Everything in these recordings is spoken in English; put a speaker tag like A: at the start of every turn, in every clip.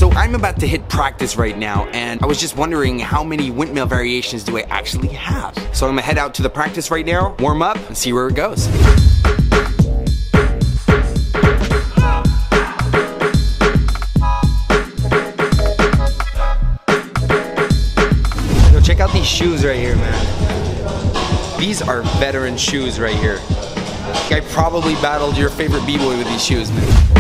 A: So I'm about to hit practice right now, and I was just wondering how many windmill variations do I actually have. So I'm gonna head out to the practice right now, warm up, and see where it goes. Yo, check out these shoes right here, man. These are veteran shoes right here. I probably battled your favorite b-boy with these shoes, man.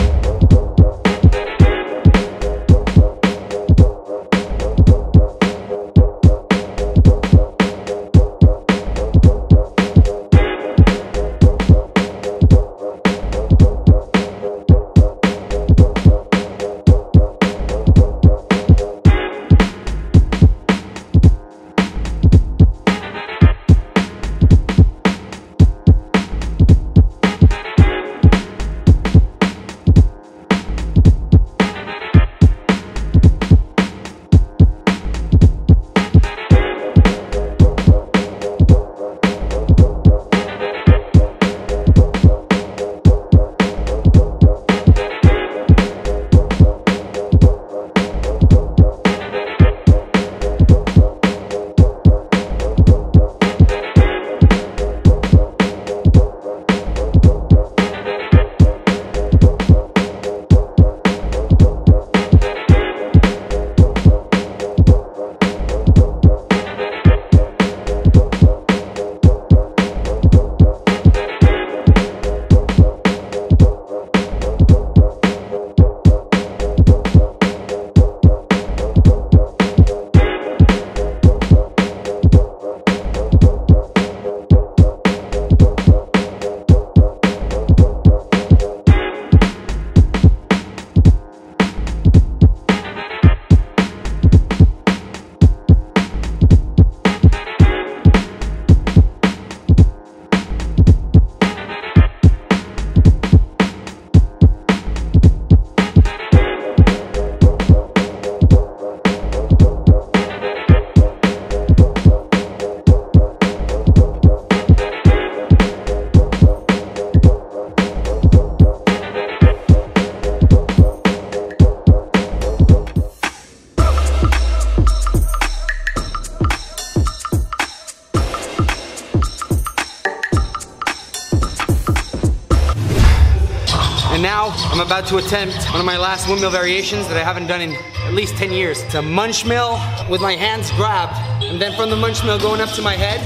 A: And now I'm about to attempt one of my last windmill variations that I haven't done in at least 10 years. It's a munch mill with my hands grabbed, and then from the munch mill going up to my head,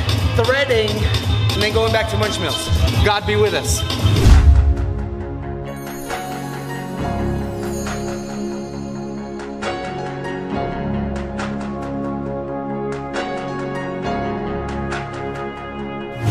A: threading, and then going back to munch mills. God be with us.